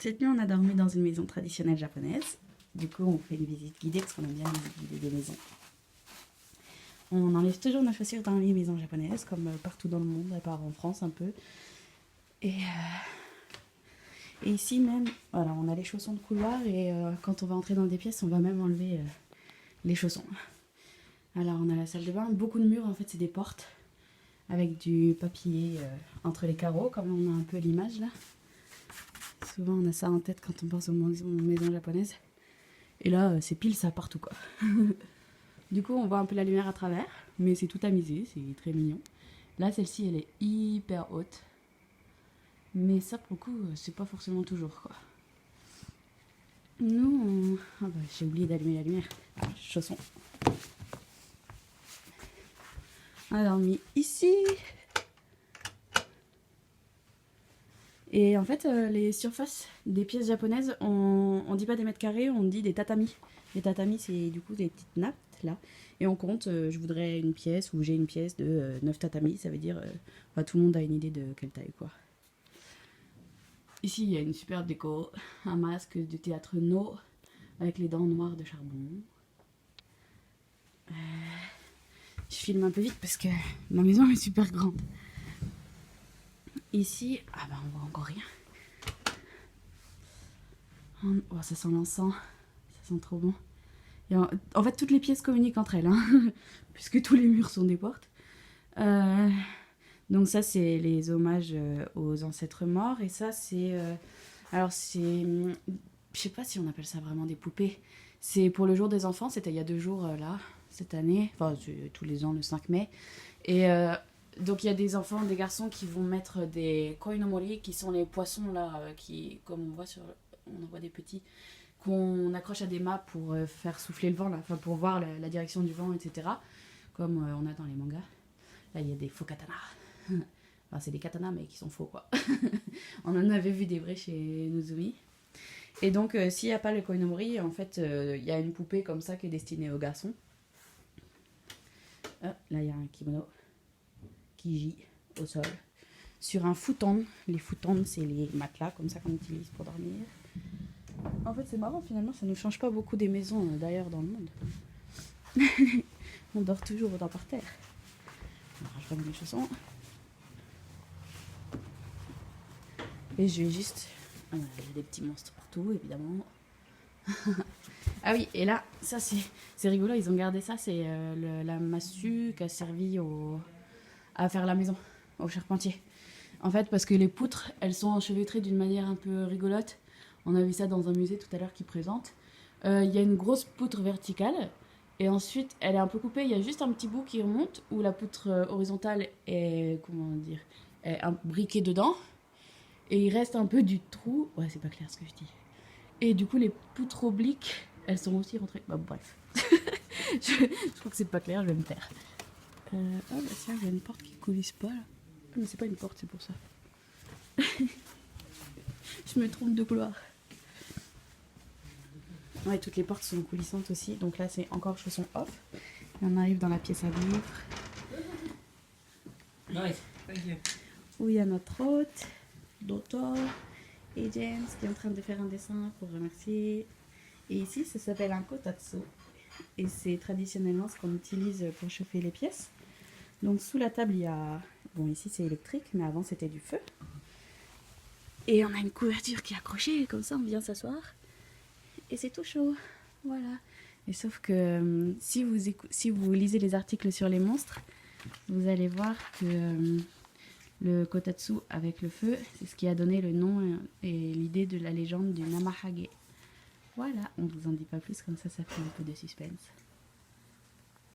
Cette nuit, on a dormi dans une maison traditionnelle japonaise. Du coup, on fait une visite guidée parce qu'on aime bien les visites guidées des maisons. On enlève toujours nos chaussures dans les maisons japonaises, comme partout dans le monde, à part en France un peu. Et ici même, voilà, on a les chaussons de couloir et quand on va entrer dans des pièces, on va même enlever les chaussons. Alors, on a la salle de bain, beaucoup de murs, en fait, c'est des portes avec du papier entre les carreaux, comme on a un peu l'image là. Souvent, on a ça en tête quand on pense aux maisons japonaises. Et là, c'est pile ça partout, quoi. Du coup, on voit un peu la lumière à travers, mais c'est tout tamisé, c'est très mignon. Là, celle-ci, elle est hyper haute. Mais ça, pour le coup, c'est pas forcément toujours, quoi. Nous, ah bah, j'ai oublié d'allumer la lumière. Ah, chaussons. On a dormi ici. Et en fait, les surfaces des pièces japonaises, on dit pas des mètres carrés, on dit des tatamis. Les tatamis, c'est du coup des petites nappes, là. Et on compte, je voudrais une pièce, ou j'ai une pièce de 9 tatamis, ça veut dire, tout le monde a une idée de quelle taille, quoi. Ici, il y a une superbe déco, un masque de théâtre No, avec les dents noires de charbon. Je filme un peu vite parce que ma maison est super grande. Ici, ah bah on voit encore rien. Oh, ça sent l'encens, ça sent trop bon. Et en fait, toutes les pièces communiquent entre elles, hein, puisque tous les murs sont des portes. Donc ça, c'est les hommages aux ancêtres morts. Et ça, c'est... alors, c'est... Je sais pas si on appelle ça vraiment des poupées. C'est pour le jour des enfants, c'était il y a 2 jours, là, cette année. Enfin, c'est tous les ans, le 5 mai. Et... donc il y a des enfants, des garçons qui vont mettre des koinomori, qui sont les poissons là, qui, comme on voit on en voit des petits, qu'on accroche à des mâts pour faire souffler le vent, là, enfin pour voir la direction du vent, etc. Comme on a dans les mangas. Là il y a des faux katanas. Enfin c'est des katanas mais qui sont faux, quoi. On en avait vu des vrais chez Nozomi. Et donc s'il n'y a pas le koinomori, en fait il y a une poupée comme ça qui est destinée aux garçons. Là il y a un kimono qui gît au sol sur un futon. Les futons, c'est les matelas comme ça qu'on utilise pour dormir. En fait, c'est marrant, finalement, ça ne change pas beaucoup des maisons d'ailleurs dans le monde. On dort toujours par terre. Alors, je remets les chaussons. Et je vais juste... j'ai des petits monstres partout, évidemment. Ah oui, et là, ça c'est rigolo, ils ont gardé ça, c'est la massue qui a servi à faire la maison, au charpentier. En fait, parce que les poutres, elles sont enchevêtrées d'une manière un peu rigolote. On a vu ça dans un musée tout à l'heure qui présente. Il y a une grosse poutre verticale, et ensuite, elle est un peu coupée. Il y a juste un petit bout qui remonte, où la poutre horizontale est, comment dire, est briquée dedans. Et il reste un peu du trou. Ouais, c'est pas clair ce que je dis. Et du coup, les poutres obliques, elles sont aussi rentrées. Bah, bref. je crois que c'est pas clair, je vais me taire. Oh bah tiens, il y a une porte qui coulisse pas là. Ah, mais c'est pas une porte, c'est pour ça. Je me trompe de couloir. Ouais, toutes les portes sont coulissantes aussi. Donc là, c'est encore chaussons off. Et on arrive dans la pièce à vivre. Nice, thank you. Où il y a notre hôte, Dotto et James qui est en train de faire un dessin pour remercier. Et ici, ça s'appelle un kotatsu. Et c'est traditionnellement ce qu'on utilise pour chauffer les pièces. Donc sous la table, il y a... Bon, ici c'est électrique, mais avant c'était du feu. Et on a une couverture qui est accrochée, comme ça on vient s'asseoir. Et c'est tout chaud. Voilà. Et sauf que si vous lisez les articles sur les monstres, vous allez voir que le kotatsu avec le feu, c'est ce qui a donné le nom et l'idée de la légende du Namahage. Voilà, on vous en dit pas plus, comme ça fait un peu de suspense.